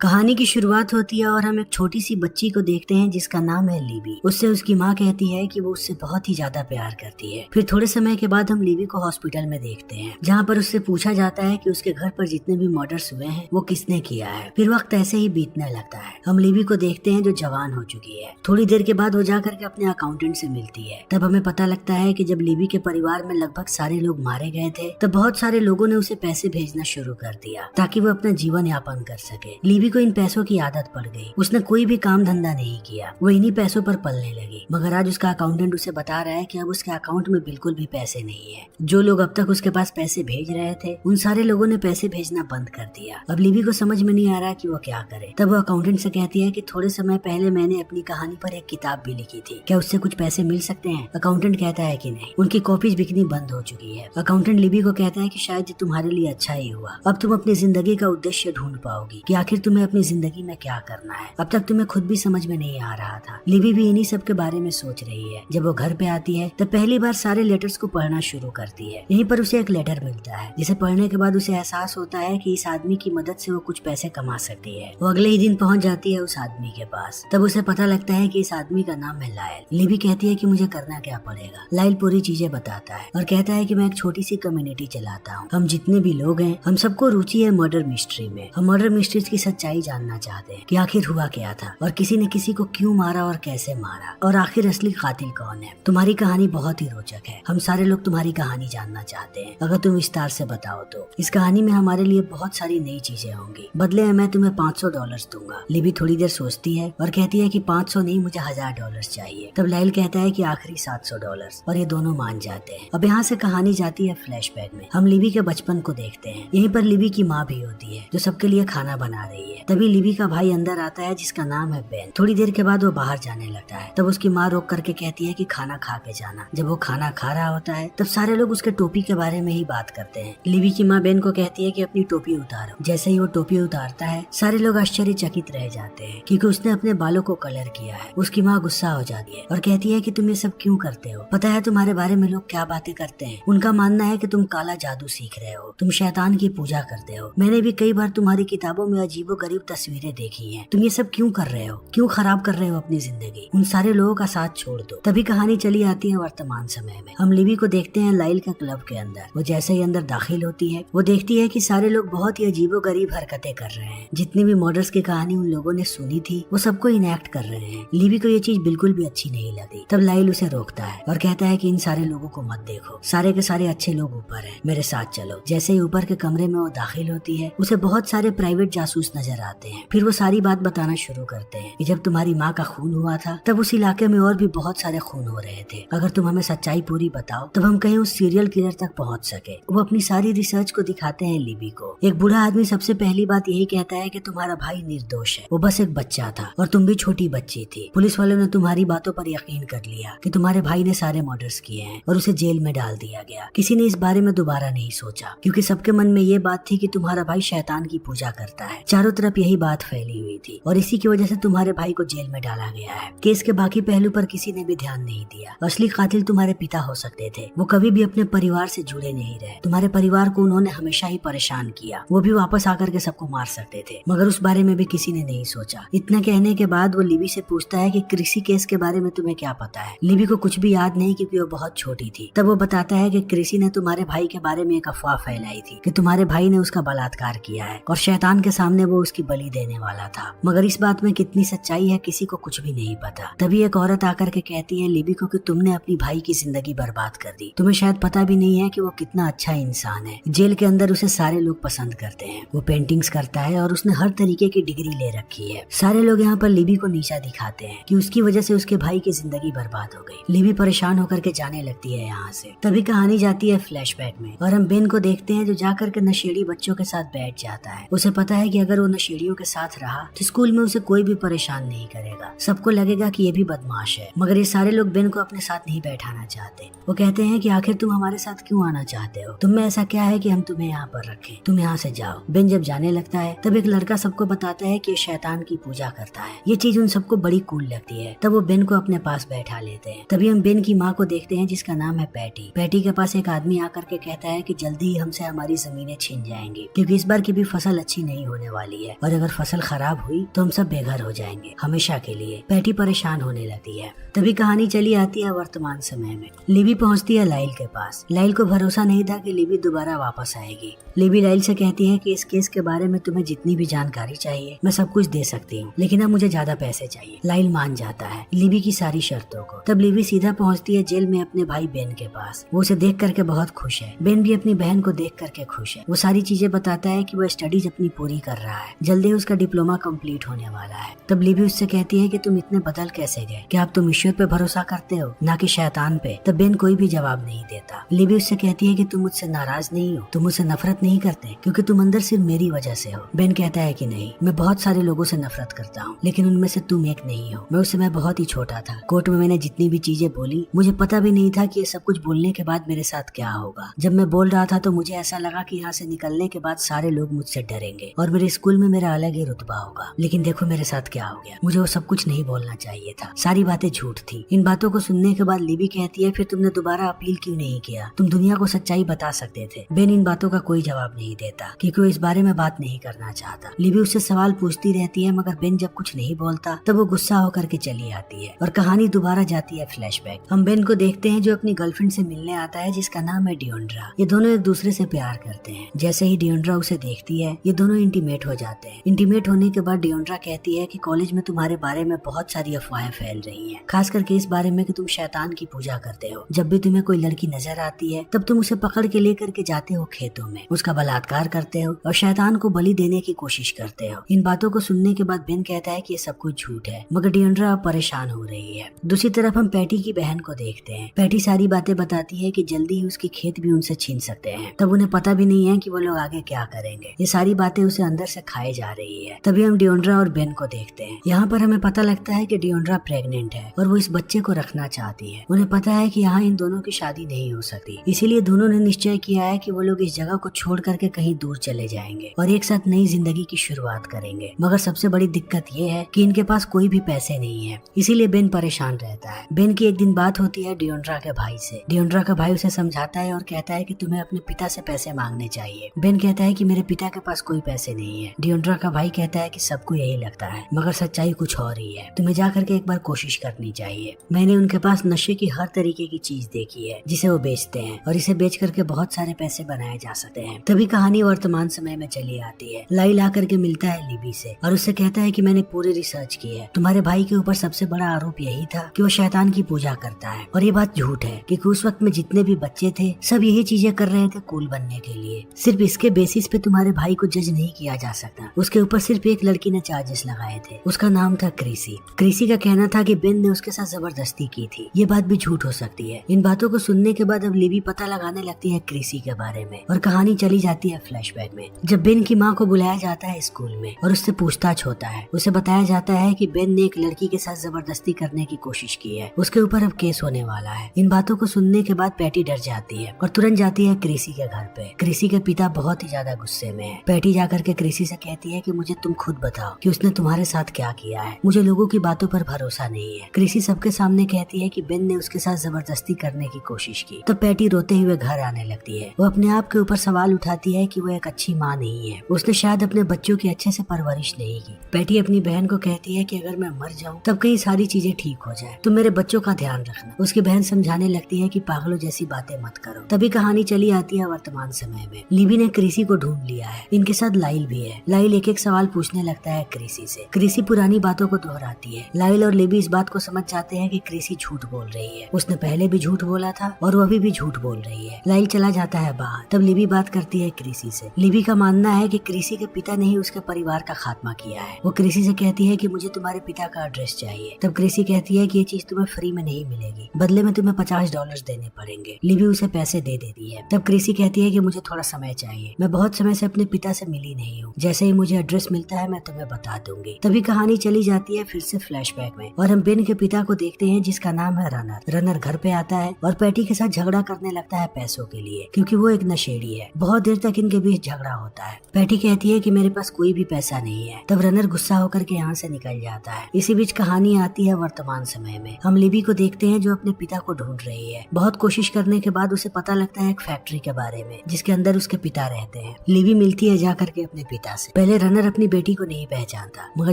कहानी की शुरुआत होती है और हम एक छोटी सी बच्ची को देखते हैं जिसका नाम है लिबी। उससे उसकी माँ कहती है कि वो उससे बहुत ही ज्यादा प्यार करती है। फिर थोड़े समय के बाद हम लिबी को हॉस्पिटल में देखते हैं, जहाँ पर उससे पूछा जाता है कि उसके घर पर जितने भी मर्डर्स हुए हैं वो किसने किया है। फिर वक्त ऐसे ही बीतने लगता है। हम लिबी को देखते हैं जो जवान हो चुकी है। थोड़ी देर के बाद वो जाकर के अपने अकाउंटेंट से मिलती है। तब हमें पता लगता है कि जब लिबी के परिवार में लगभग सारे लोग मारे गए थे तब बहुत सारे लोगों ने उसे पैसे भेजना शुरू कर दिया ताकि वो अपना जीवन यापन कर सके। लिबी को इन पैसों की आदत पड़ गई। उसने कोई भी काम धंधा नहीं किया, वो इन्हीं पैसों पर पलने लगी। मगर आज उसका अकाउंटेंट उसे बता रहा है कि अब उसके अकाउंट में बिल्कुल भी पैसे नहीं है। जो लोग अब तक उसके पास पैसे भेज रहे थे उन सारे लोगों ने पैसे भेजना बंद कर दिया। अब लिबी को समझ में नहीं आ रहा कि वो क्या करे। तब वो अकाउंटेंट से कहती है कि थोड़े समय पहले मैंने अपनी कहानी पर एक किताब भी लिखी थी, क्या उससे कुछ पैसे मिल सकते हैं? अकाउंटेंट कहता है कि नहीं, उनकी कॉपीज बिकनी बंद हो चुकी है। अकाउंटेंट लिबी को कहता है कि शायद ये तुम्हारे लिए अच्छा ही हुआ। अब तुम अपनी जिंदगी का उद्देश्य ढूंढ पाओगी कि आखिर तुम्हें अपनी जिंदगी में क्या करना है। अब तक तुम्हें खुद भी समझ में नहीं आ रहा था। लिबी भी इन्हीं सब के बारे में सोच रही है। जब वो घर पे आती है तब पहली बार सारे लेटर्स को पढ़ना शुरू करती है। यहीं पर उसे एक लेटर मिलता है जिसे पढ़ने के बाद उसे एहसास होता है कि इस आदमी की मदद से वो कुछ पैसे कमा सकती है। वो अगले ही दिन पहुंच जाती है उस आदमी के पास। तब उसे पता लगता है कि इस आदमी का नाम है लायल। लिबी कहती है कि मुझे करना क्या पड़ेगा। लायल पूरी चीजें बताता है और कहता है कि मैं एक छोटी सी कम्युनिटी चलाता हूँ। हम जितने भी लोग हैं हम सबको रुचि है मर्डर मिस्ट्री में। हम मर्डर मिस्ट्रीज की सच्चाई जानना चाहते हैं कि आखिर हुआ क्या था और किसी ने किसी को क्यों मारा और कैसे मारा और आखिर असली कातिल कौन है। तुम्हारी कहानी बहुत ही रोचक है। हम सारे लोग तुम्हारी कहानी जानना चाहते हैं। अगर तुम विस्तार से बताओ तो इस कहानी में हमारे लिए बहुत सारी नई चीजें होंगी। बदले में मैं तुम्हें $500 दूंगा। लिबी थोड़ी देर सोचती है और कहती है कि 500 नहीं, मुझे $1000 चाहिए। तब लाइल कहता है कि आखिरी $700 और ये दोनों मान जाते हैं। अब यहाँ से कहानी जाती है फ्लैशबैक में। हम लिबी के बचपन को देखते हैं। यहीं पर लिबी की माँ भी होती है जो सबके लिए खाना बना रही है। तभी लिबी का भाई अंदर आता है जिसका नाम है बेन। थोड़ी देर के बाद वो बाहर जाने लगता है। तब उसकी माँ रोक करके कहती है कि खाना खा के जाना। जब वो खाना खा रहा होता है तब सारे लोग उसके टोपी के बारे में ही बात करते हैं। लिबी की माँ बेन को कहती है कि अपनी टोपी उतारो। जैसे ही वो टोपी उतारता है सारे लोग आश्चर्यचकित रह जाते हैं क्योंकि उसने अपने बालों को कलर किया है। उसकी माँ गुस्सा हो जाती है और कहती है कि तुम ये सब क्यों करते हो? पता है तुम्हारे बारे में लोग क्या बातें करते हैं? उनका मानना है कि तुम काला जादू सीख रहे हो, तुम शैतान की पूजा करते हो। मैंने भी कई बार तुम्हारी किताबों में अजीबोगरीब तस्वीरें देखी हैं। तुम ये सब क्यों कर रहे हो? क्यों खराब कर रहे हो अपनी जिंदगी? उन सारे लोगों का साथ छोड़ दो। तभी कहानी चली आती है वर्तमान समय में। हम लिबी को देखते हैं लाइल के क्लब के अंदर। वो जैसे ही अंदर दाखिल होती है वो देखती है कि सारे लोग बहुत ही अजीबोगरीब हरकतें कर रहे हैं। जितनी भी मर्डर्स की कहानी उन लोगों ने सुनी थी वो सबको इनैक्ट कर रहे हैं। लिबी को ये चीज बिल्कुल भी अच्छी नहीं लगी। तब लाइल उसे रोकता है और कहता है कि इन सारे लोगों को मत देखो, सारे के सारे अच्छे लोग ऊपर हैं, मेरे साथ चलो। जैसे ही ऊपर के कमरे में वो दाखिल होती है उसे बहुत सारे प्राइवेट जासूस नजर आते हैं। फिर वो सारी बात बताना शुरू करते हैं कि जब तुम्हारी माँ का खून हुआ था तब उस इलाके में और भी बहुत सारे खून हो रहे थे। अगर तुम हमें सच्चाई पूरी बताओ तब हम कहीं उस सीरियल किलर तक पहुँच सके। वो अपनी सारी रिसर्च को दिखाते हैं लिबी को। एक बूढ़ा आदमी सबसे पहली बात यही कहता है कि तुम्हारा भाई निर्दोष है, वो बस एक बच्चा था और तुम भी छोटी बच्ची थी। पुलिस वालों ने तुम्हारी बातों पर यकीन कर लिया कि तुम्हारे भाई ने सारे मर्डर्स किए हैं और उसे जेल में डाल दिया गया। किसी ने इस बारे में दोबारा नहीं सोचा क्योंकि सबके मन में ये बात थी कि तुम्हारा भाई शैतान की पूजा करता है। चारों तरफ यही बात फैली हुई थी और इसी की वजह से तुम्हारे भाई को जेल में डाला गया है। केस के बाकी पहलू पर किसी ने भी ध्यान नहीं दिया। असली कातिल तुम्हारे पिता हो सकते थे। वो कभी भी अपने परिवार से जुड़े नहीं रहे। तुम्हारे परिवार को उन्होंने हमेशा ही परेशान किया। वो भी वापस आकर के सबको मार सकते थे मगर उस बारे में भी किसी ने नहीं सोचा। इतना कहने के बाद वो लिबी से पूछता है कि क्रिसी केस के बारे में तुम्हें क्या पता है? लिबी को कुछ भी याद नहीं क्योंकि वो बहुत छोटी थी। तब वो बताता है कि क्रिसी ने तुम्हारे भाई के बारे में एक अफवाह फैलाई थी कि तुम्हारे भाई ने उसका बलात्कार किया है और शैतान के सामने वो उसकी बलि देने वाला था। मगर इस बात में कितनी सच्चाई है किसी को कुछ भी नहीं पता। तभी एक औरत आकर के कहती है लिबी को कि तुमने अपनी भाई की जिंदगी बर्बाद कर दी। तुम्हें शायद पता भी नहीं है कि वो कितना अच्छा इंसान है। जेल के अंदर उसे सारे लोग पसंद करते हैं। वो पेंटिंग्स करता है और उसने हर तरीके की डिग्री ले रखी है। सारे लोग यहाँ पर लिबी को नीचा दिखाते हैं कि उसकी वजह से उसके भाई की जिंदगी बर्बाद हो गई। लिबी परेशान होकर के जाने लगती है यहाँ से। तभी कहानी जाती है फ्लैशबैक में और हम बेन को देखते हैं जो जाकर के नशेड़ी बच्चों के साथ बैठ जाता है। उसे पता है कि अगर वो नशेड़ियों के साथ रहा तो स्कूल में उसे कोई भी परेशान नहीं करेगा। सबको लगेगा कि ये भी बदमाश है। मगर ये सारे लोग बेन को अपने साथ नहीं बैठाना चाहते। वो कहते हैं कि आखिर तुम हमारे साथ क्यों आना चाहते हो? तुम में ऐसा क्या है कि हम तुम्हें यहाँ पर रखें? तुम यहाँ से जाओ। बेन जब जाने लगता है तब एक लड़का सबको बताता है कि ये शैतान की पूजा करता है। ये चीज उन सबको बड़ी कूल लगती है। तब वो बेन को अपने पास बैठा लेते हैं। तभी हम बेन की माँ को देखते हैं जिसका नाम है पैटी। पैटी के पास एक आदमी आकर के कहता है कि जल्दी ही हमसे हमारी जमीनें छीन जाएंगी क्योंकि इस बार की भी फसल अच्छी नहीं होने वाली है। है और अगर फसल खराब हुई तो हम सब बेघर हो जाएंगे हमेशा के लिए। पैटी परेशान होने लगती है। तभी कहानी चली आती है वर्तमान समय में। लिबी पहुंचती है लाइल के पास। लाइल को भरोसा नहीं था कि लिबी दोबारा वापस आएगी। लिबी लाइल से कहती है कि इस केस के बारे में तुम्हें जितनी भी जानकारी चाहिए मैं सब कुछ दे सकती हूँ, लेकिन अब मुझे ज्यादा पैसे चाहिए। लाइल मान जाता है लिबी की सारी शर्तों को। तब लिबी सीधा पहुंचती है जेल में अपने भाई बेन के पास। वो उसे देख करके बहुत खुश है। बेन भी अपनी बहन को देख करके खुश है। वो सारी चीजें बताता है कि वो स्टडीज अपनी पूरी कर रहा है, जल्दी उसका डिप्लोमा कंप्लीट होने वाला है। तब लिबी उससे कहती है कि तुम इतने बदल कैसे गए, क्या अब तुम ईश्वर पे भरोसा करते हो ना कि शैतान पे। तब बेन कोई भी जवाब नहीं देता। लिबी उससे कहती है कि तुम मुझसे नाराज नहीं हो, तुम मुझसे नफरत नहीं करते क्योंकि तुम अंदर सिर्फ मेरी वजह से हो। बेन कहता है कि नहीं, मैं बहुत सारे लोगों से नफरत करता हूँ लेकिन उनमें से तुम एक नहीं हो। मैं उस समय बहुत ही छोटा था। कोर्ट में मैंने जितनी भी चीजें बोली मुझे पता भी नहीं था कि ये सब कुछ बोलने के बाद मेरे साथ क्या होगा। जब मैं बोल रहा था तो मुझे ऐसा लगा कि यहाँ से निकलने के बाद सारे लोग मुझसे डरेंगे और मेरे स्कूल में मेरा अलग ही रुतबा होगा। लेकिन देखो मेरे साथ क्या हो गया। मुझे वो सब कुछ नहीं बोलना चाहिए था। सारी बातें झूठ थी। इन बातों को सुनने के बाद लिबी कहती है फिर तुमने दोबारा अपील क्यों नहीं किया, तुम दुनिया को सच्चाई बता सकते थे। बेन इन बातों का कोई जवाब नहीं देता क्योंकि वो इस बारे में बात नहीं करना चाहता। लिबी उससे सवाल पूछती रहती है मगर बेन जब कुछ नहीं बोलता तब वो गुस्सा होकर के चली आती है और कहानी दोबारा जाती है फ्लैशबैक। हम बेन को देखते हैं जो अपनी गर्लफ्रेंड से मिलने आता है जिसका नाम है डियोंड्रा। ये दोनों एक दूसरे से प्यार करते हैं। जैसे ही डियोंड्रा उसे देखती है ये दोनों इंटीमेट हो जाते हैं। इंटीमेट होने के बाद डियोंड्रा कहती है कि कॉलेज में तुम्हारे बारे में बहुत सारी अफवाहें फैल रही हैं, खास करके इस बारे में कि तुम शैतान की पूजा करते हो। जब भी तुम्हें कोई लड़की नजर आती है तब तुम उसे पकड़ के लेकर के जाते हो खेतों में, उसका बलात्कार करते हो और शैतान को बलि देने की कोशिश करते हो। इन बातों को सुनने के बाद बेन कहता है कि ये सब कुछ झूठ है मगर डियोंड्रा अब परेशान हो रही है। दूसरी तरफ हम पैटी की बहन को देखते हैं। पैटी सारी बातें बताती है कि जल्दी ही उसकी खेत भी उनसे छीन सकते हैं। तब उन्हें पता भी नहीं है कि वो लोग आगे क्या करेंगे। ये सारी बातें उसे अंदर से खाए जा रही है। तभी हम डियोंड्रा और बेन को देखते हैं। यहाँ पर हमें पता लगता है कि डियोंड्रा प्रेग्नेंट है और वो इस बच्चे को रखना चाहती है। उन्हें पता है कि यहाँ इन दोनों की शादी नहीं हो सकती, इसीलिए दोनों ने निश्चय किया है कि वो लोग इस जगह को छोड़ करके कहीं दूर चले जाएंगे और एक साथ नई जिंदगी की शुरुआत करेंगे। मगर सबसे बड़ी दिक्कत ये है कि इनके पास कोई भी पैसे नहीं है, इसीलिए बेन परेशान रहता है। बेन की एक दिन बात होती है डियोंड्रा के भाई से। डियोंड्रा का भाई उसे समझाता है और कहता है कि तुम्हें अपने पिता से पैसे मांगने चाहिए। बेन कहता है कि मेरे पिता के पास कोई पैसे नहीं है। डियोंड्रा का भाई कहता है कि सबको यही लगता है मगर सच्चाई कुछ और ही है, तुम्हें जा करके एक बार कोशिश करनी चाहिए। मैंने उनके पास नशे की हर तरीके की चीज देखी है जिसे वो बेचते हैं और इसे बेच करके बहुत सारे पैसे बनाए जा सकते हैं। तभी कहानी वर्तमान समय में चली आती है। लाइल आकर के मिलता है लिबी से और उससे कहता है कि मैंने पूरी रिसर्च की है। तुम्हारे भाई के ऊपर सबसे बड़ा आरोप यही था कि वो शैतान की पूजा करता है और ये बात झूठ है क्योंकि उस वक्त में जितने भी बच्चे थे सब यही चीजें कर रहे थे कूल बनने के लिए। सिर्फ इसके बेसिस पे तुम्हारे भाई को जज नहीं किया जा सकता। उसके ऊपर सिर्फ एक लड़की ने चार्जेस लगाए थे, उसका नाम था क्रिसी। क्रिसी का कहना था कि बेन ने उसके साथ जबरदस्ती की थी। ये बात भी झूठ हो सकती है। इन बातों को सुनने के बाद अब लिबी पता लगाने लगती है क्रिसी के बारे में और कहानी चली जाती है फ्लैशबैक में। जब बेन की माँ को बुलाया जाता है स्कूल में और उससे पूछताछ होता है, उसे बताया जाता है कि बेन ने एक लड़की के साथ जबरदस्ती करने की कोशिश की है, उसके ऊपर अब केस होने वाला है। इन बातों को सुनने के बाद पैटी डर जाती है और तुरंत जाती है क्रिसी के घर पे। क्रिसी के पिता बहुत ही ज्यादा गुस्से में है। पैटी जाकर के क्रिसी से कहती है कि मुझे तुम खुद बताओ कि उसने तुम्हारे साथ क्या किया है, मुझे लोगों की बातों पर भरोसा नहीं है। क्रिसी सबके सामने कहती है कि बेन ने उसके साथ जबरदस्ती करने की कोशिश की। तो पैटी रोते हुए घर आने लगती है। वो अपने आप के ऊपर सवाल उठाती है कि वो एक अच्छी माँ नहीं है, उसने शायद अपने बच्चों की अच्छे से परवरिश नहीं की। पैटी अपनी बहन को कहती है कि अगर मैं मर जाऊं तब कहीं सारी चीजें ठीक हो जाए, तुम मेरे बच्चों का ध्यान रखना। उसकी बहन समझाने लगती है कि पागलों जैसी बातें मत करो। तभी कहानी चली आती है वर्तमान समय में। लिबी ने क्रिसी को ढूंढ लिया है, इनके साथ लाइल भी है। लाइल एक एक सवाल पूछने लगता है क्रिसी से। क्रिसी पुरानी बातों को दोहराती है। लाइल और लिबी इस बात को समझ जाते हैं कि क्रिसी झूठ बोल रही है, उसने पहले भी झूठ बोला था और वो अभी भी झूठ बोल रही है। लाइल चला जाता है बाहर। तब लिबी बात करती है क्रिसी से। लिबी का मानना है कि क्रिसी के पिता ने ही उसके परिवार का खात्मा किया है। वो क्रिसी से कहती है कि मुझे तुम्हारे पिता का एड्रेस चाहिए। तब क्रिसी कहती है कि ये चीज तुम्हें फ्री में नहीं मिलेगी, बदले में तुम्हें $50 देने पड़ेंगे। लिबी उसे पैसे दे देती है। तब क्रिसी कहती है कि मुझे थोड़ा समय चाहिए, मैं बहुत समय से अपने पिता से मिली नहीं हूँ, जैसे ही मुझे एड्रेस मिलता है मैं तुम्हें बता दूंगी। तभी कहानी चली जाती है फिर से फ्लैशबैक में और हम बेन के पिता को देखते हैं जिसका नाम है रनर। रनर घर पे आता है और पैटी के साथ झगड़ा करने लगता है पैसों के लिए क्योंकि वो एक नशेड़ी है। बहुत देर तक इनके बीच झगड़ा होता है। पैटी कहती है कि मेरे पास कोई भी पैसा नहीं है। तब रनर गुस्सा होकर के यहाँ से निकल जाता है। इसी बीच कहानी आती है वर्तमान समय में। हम लिबी को देखते हैं जो अपने पिता को ढूंढ रही है। बहुत कोशिश करने के बाद उसे पता लगता है एक फैक्ट्री के बारे में जिसके अंदर उसके पिता रहते हैं। लिबी मिलती है जा करके अपने पिता से। पहले रनर अपनी बेटी को नहीं पहचानता, मगर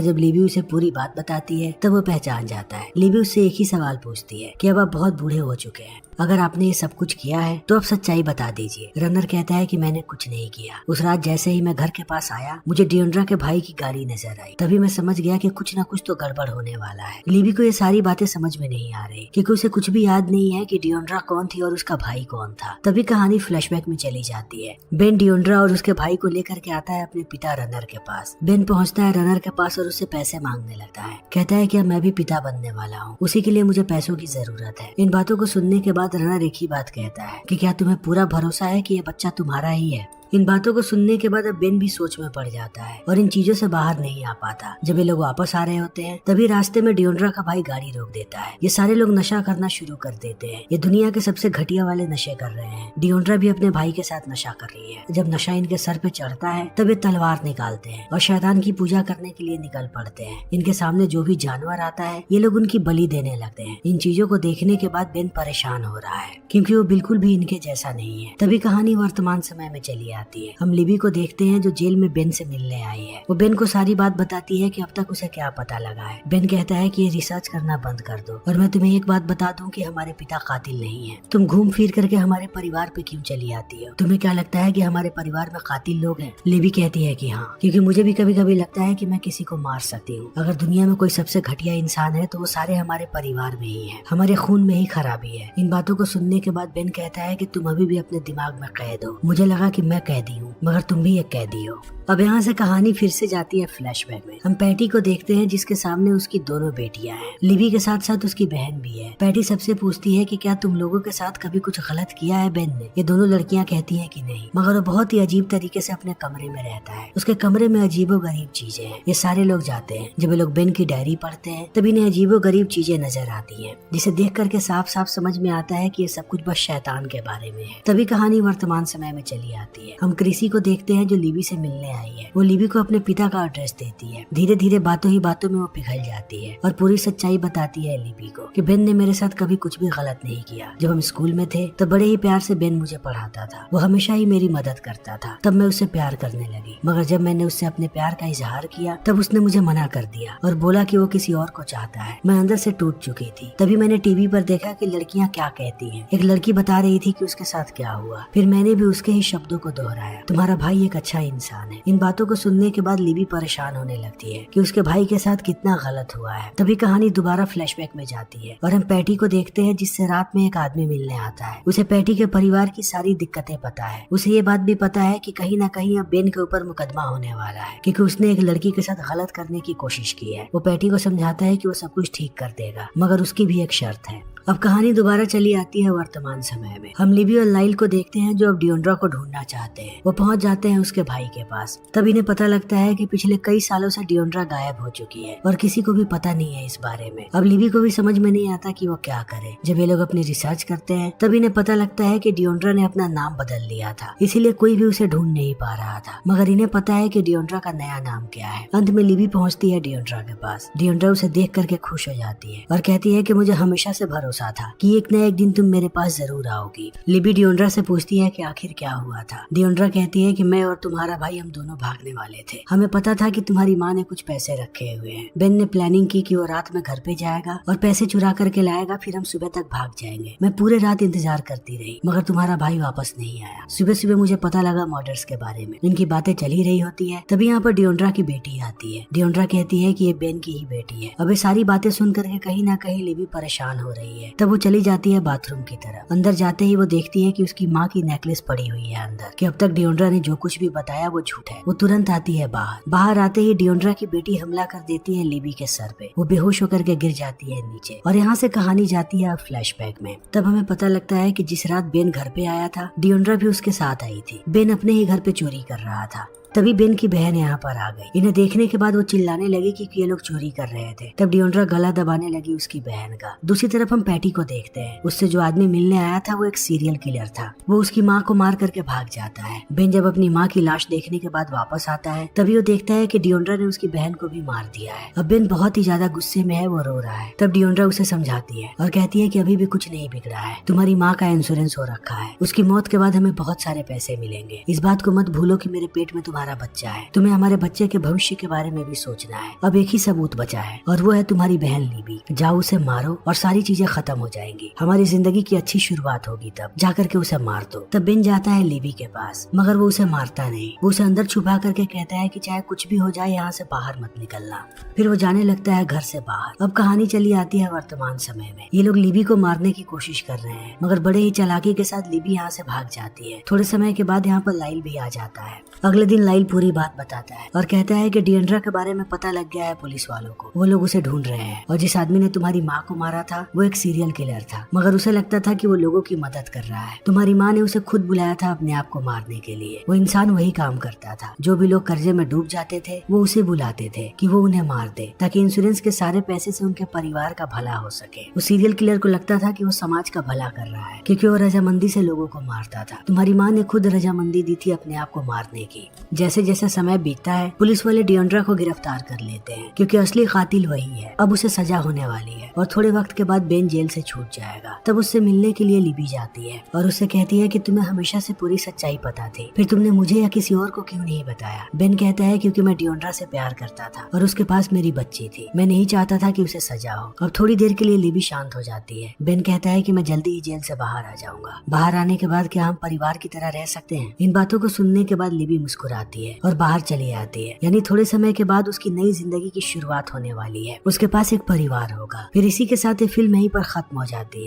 जब लिबी उसे पूरी बात बताती है तब वो पहचान जाता है। लिबी उससे एक ही सवाल पूछती है कि अब आप बहुत बूढ़े हो चुके हैं, अगर आपने ये सब कुछ किया है तो अब सच्चाई बता दीजिए। रनर कहता है कि मैंने कुछ नहीं किया। उस रात जैसे ही मैं घर के पास आया, मुझे डियोंड्रा के भाई की गाड़ी नजर आई। तभी मैं समझ गया कि कुछ न कुछ तो गड़बड़ होने वाला है। लिबी को ये सारी बातें समझ में नहीं आ रही क्योंकि उसे कुछ भी याद नहीं है कि डियोंड्रा कौन थी और उसका भाई कौन था। तभी कहानी फ्लैशबैक में चली जाती है। बेन डियोंड्रा और उसके भाई को लेकर के आता है अपने पिता रनर के पास। बेन पहुंचता है रनर के पास और उससे पैसे मांगने लगता है। कहता है कि अब मैं भी पिता बनने वाला हूँ, उसी के लिए मुझे पैसों की जरूरत है। इन बातों को सुनने के बाद रनर एक ही बात कहता है कि क्या तुम्हें पूरा भरोसा है कि ये बच्चा तुम्हारा ही है। इन बातों को सुनने के बाद अब बेन भी सोच में पड़ जाता है और इन चीजों से बाहर नहीं आ पाता। जब ये लोग वापस आ रहे होते हैं तभी रास्ते में डियोंड्रा का भाई गाड़ी रोक देता है। ये सारे लोग नशा करना शुरू कर देते हैं। ये दुनिया के सबसे घटिया वाले नशे कर रहे हैं। डियोंड्रा भी अपने भाई के साथ नशा कर रही है। जब नशा इनके सर पे चढ़ता है तब ये तलवार निकालते हैं और शैतान की पूजा करने के लिए निकल पड़ते हैं। इनके सामने जो भी जानवर आता है ये लोग उनकी बलि देने लगते हैं। इन चीजों को देखने के बाद बेन परेशान हो रहा है क्योंकि वो बिल्कुल भी इनके जैसा नहीं है। तभी कहानी वर्तमान समय में चली आती है। हम लिबी को देखते हैं जो जेल में बेन से मिलने आई है। वो बेन को सारी बात बताती है कि अब तक उसे क्या पता लगा है। बेन कहता है कि ये रिसर्च करना बंद कर दो और मैं तुम्हें एक बात बता दूं कि हमारे पिता कातिल नहीं है। तुम घूम फिर करके हमारे परिवार पे क्यों चली आती हो? तुम्हें क्या लगता है कि हमारे परिवार में कातिल लोग हैं? लिबी कहती है कि हाँ, क्योंकि मुझे भी कभी कभी लगता है कि मैं किसी को मार सकती हूँ। अगर दुनिया में कोई सबसे घटिया इंसान है तो वो सारे हमारे परिवार में ही है। हमारे खून में ही खराबी है। इन बातों को सुनने के बाद बेन कहता है कि तुम अभी भी अपने दिमाग में कैद हो। मुझे लगा कि मैं कैदी हूँ मगर तुम भी एक कैदी हो। अब यहाँ से कहानी फिर से जाती है फ्लैशबैक में। हम पैटी को देखते हैं जिसके सामने उसकी दोनों बेटियां हैं। लिबी के साथ साथ उसकी बहन भी है। पैटी सबसे पूछती है कि क्या तुम लोगों के साथ कभी कुछ गलत किया है बेन ने? ये दोनों लड़कियां कहती हैं कि नहीं, मगर वो बहुत ही अजीब तरीके से अपने कमरे में रहता है। उसके कमरे में अजीबोगरीब चीजें हैं। ये सारे लोग जाते हैं। जब ये लोग बेन की डायरी पढ़ते हैं तब इन्हें अजीबोगरीब चीजें नजर आती है, जिसे देख करके साफ साफ समझ में आता है कि ये सब कुछ बस शैतान के बारे में है। तभी कहानी वर्तमान समय में चली आती है। हम क्रिसी को देखते हैं जो लिबी से मिलने आई है। वो लिबी को अपने पिता का एड्रेस देती है। धीरे धीरे बातों ही बातों में वो पिघल जाती है और पूरी सच्चाई बताती है लिबी को कि बेन ने मेरे साथ कभी कुछ भी गलत नहीं किया। जब हम स्कूल में थे तो बड़े ही प्यार से बेन मुझे पढ़ाता था। वो हमेशा ही मेरी मदद करता था। तब मैं उससे प्यार करने लगी, मगर जब मैंने उससे अपने प्यार का इजहार किया तब उसने मुझे मना कर दिया और बोला कि वो किसी और को चाहता है। मैं अंदर से टूट चुकी थी। तभी मैंने टीवी पर देखा कि लड़कियां क्या कहती हैं। एक लड़की बता रही थी कि उसके साथ क्या हुआ। फिर मैंने भी उसके ही शब्दों को दोहराया, तुम्हारा भाई एक अच्छा इंसान है। इन बातों को सुनने के बाद लिबी परेशान होने लगती है कि उसके भाई के साथ कितना गलत हुआ है। तभी कहानी दोबारा फ्लैशबैक में जाती है और हम पैटी को देखते हैं जिससे रात में एक आदमी मिलने आता है। उसे पैटी के परिवार की सारी दिक्कतें पता है। उसे ये बात भी पता है कि कहीं ना कहीं अब बेन के ऊपर मुकदमा होने वाला है क्योंकि उसने एक लड़की के साथ गलत करने की कोशिश की है। वो पैटी को समझाता है कि वो सब कुछ ठीक कर देगा, मगर उसकी भी एक शर्त है। अब कहानी दोबारा चली आती है वर्तमान समय में। हम लिबी और लाइल को देखते हैं जो अब डियोंड्रा को ढूंढना चाहते हैं। वो पहुंच जाते हैं उसके भाई के पास। तब इन्हें पता लगता है कि पिछले कई सालों से डियोंड्रा गायब हो चुकी है और किसी को भी पता नहीं है इस बारे में। अब लिबी को भी समझ में नहीं आता कि वो क्या करे। जब ये लोग अपनी रिसर्च करते हैं तब इन्हें पता लगता है कि डियोंड्रा ने अपना नाम बदल लिया था, इसीलिए कोई भी उसे ढूंढ नहीं पा रहा था। मगर इन्हें पता है कि डियोंड्रा का नया नाम क्या है। अंत में लिबी पहुंचती है डियोंड्रा के पास। डियोंड्रा उसे देख करके खुश हो जाती है और कहती है कि मुझे हमेशा से भरोसा था कि एक न एक दिन तुम मेरे पास जरूर आओगी। लिबी डियोंड्रा से पूछती है कि आखिर क्या हुआ था। डियोंड्रा कहती है कि मैं और तुम्हारा भाई हम दोनों भागने वाले थे। हमें पता था कि तुम्हारी माँ ने कुछ पैसे रखे हुए हैं। बेन ने प्लानिंग की कि वो रात में घर पे जाएगा और पैसे चुरा करके लाएगा, फिर हम सुबह तक भाग जाएंगे। मैं पूरे रात इंतजार करती रही मगर तुम्हारा भाई वापस नहीं आया। सुबह सुबह मुझे पता लगा मर्डर्स के बारे में। इनकी बातें चल ही रही होती है। तभी यहाँ पर डियोंड्रा की बेटी आती है। डियोंड्रा कहती है कि ये बेन की ही बेटी है। अब ये सारी बातें सुन करके कहीं ना कहीं लिबी परेशान हो रही है। तब वो चली जाती है बाथरूम की तरफ। अंदर जाते ही वो देखती है कि उसकी माँ की नेकलेस पड़ी हुई है अंदर, कि अब तक डियोंड्रा ने जो कुछ भी बताया वो झूठ है। वो तुरंत आती है बाहर आते ही डियोंड्रा की बेटी हमला कर देती है लिबी के सर पे। वो बेहोश होकर के गिर जाती है नीचे और यहाँ से कहानी जाती है फ्लैशबैक में। तब हमें पता लगता है कि जिस रात बेन घर पे आया था डियोंड्रा भी उसके साथ आई थी। बेन अपने ही घर पे चोरी कर रहा था। तभी बेन की बहन यहाँ पर आ गई। इन्हें देखने के बाद वो चिल्लाने लगी कि ये लोग चोरी कर रहे थे। तब डियोंड्रा गला दबाने लगी उसकी बहन का। दूसरी तरफ हम पैटी को देखते हैं। उससे जो आदमी मिलने आया था वो एक सीरियल किलर था। वो उसकी माँ को मार करके भाग जाता है। बेन जब अपनी माँ की लाश देखने के बाद वापस आता है तभी वो देखता है कि डियोंड्रा ने उसकी बहन को भी मार दिया है। अब बेन बहुत ही ज्यादा गुस्से में है, वो रो रहा है। तब डियोंड्रा उसे समझाती है और कहती है कि अभी भी कुछ नहीं बिगड़ा है, तुम्हारी माँ का इंश्योरेंस हो रखा है, उसकी मौत के बाद हमें बहुत सारे पैसे मिलेंगे। इस बात को मत भूलो कि मेरे पेट में तुम्हारी हमारा बच्चा है, तुम्हें हमारे बच्चे के भविष्य के बारे में भी सोचना है। अब एक ही सबूत बचा है और वो है तुम्हारी बहन लीबी। जाओ उसे मारो और सारी चीजें खत्म हो जाएंगी, हमारी जिंदगी की अच्छी शुरुआत होगी। तब जाकर के उसे मार दो। तब बेन जाता है लीबी के पास, मगर वो उसे मारता नहीं। वो उसे अंदर छुपा करके कहता है कि चाहे कुछ भी हो जाए यहाँ से बाहर मत निकलना। फिर वो जाने लगता है घर से बाहर। अब कहानी चली आती है वर्तमान समय में। ये लोग लीबी को मारने की कोशिश कर रहे हैं, मगर बड़े ही चालाकी के साथ लीबी यहाँ से भाग जाती है। थोड़े समय के बाद यहाँ पर लाइल भी आ जाता है। अगले दिन लाइल पूरी बात बताता है और कहता है कि डिएंड्रा के बारे में पता लग गया है पुलिस वालों को। वो लोग उसे ढूंढ रहे हैं और जिस आदमी ने तुम्हारी माँ को मारा था वो एक सीरियल किलर था, मगर उसे लगता था कि वो लोगों की मदद कर रहा है। तुम्हारी माँ ने उसे खुद बुलाया था अपने आप को मारने के लिए। वो इंसान वही काम करता था। जो भी लोग कर्जे में डूब जाते थे वो उसे बुलाते थे कि वो उन्हें मार दे, ताकि इंश्योरेंस के सारे पैसे से उनके परिवार का भला हो सके। उस सीरियल किलर को लगता था कि वो समाज का भला कर रहा है, क्योंकि वो रजामंदी से लोगों को मारता था। तुम्हारी माँ ने खुद रजामंदी दी थी अपने आप को मारने की। जैसे जैसे समय बीतता है पुलिस वाले डिएंड्रा को गिरफ्तार कर लेते हैं, क्योंकि असली कातिल वही है। अब उसे सजा होने वाली है और थोड़े वक्त के बाद बेन जेल से छूट जाएगा। तब उससे मिलने के लिए लीबी जाती है और उससे कहती है कि तुम्हें हमेशा से पूरी सच्चाई पता थी, फिर तुमने मुझे या किसी और को क्यों नहीं बताया। बेन कहता है क्योंकि मैं डिएंड्रा से प्यार करता था और उसके पास मेरी बच्ची थी। मैं नहीं चाहता था कि उसे सजा हो। अब थोड़ी देर के लिए लीबी शांत हो जाती है। बेन कहता है कि मैं जल्दी ही जेल से बाहर आ जाऊंगा। बाहर आने के बाद क्या हम परिवार की तरह रह सकते हैं? इन बातों को सुनने के बाद लीबी मुस्कुराती है और बाहर चली आती है। यानी थोड़े समय के बाद उसकी नई जिंदगी की शुरुआत होने वाली है। उसके पास एक परिवार होगा। फिर इसी के साथ ये फिल्म यहीं पर खत्म हो जाती है।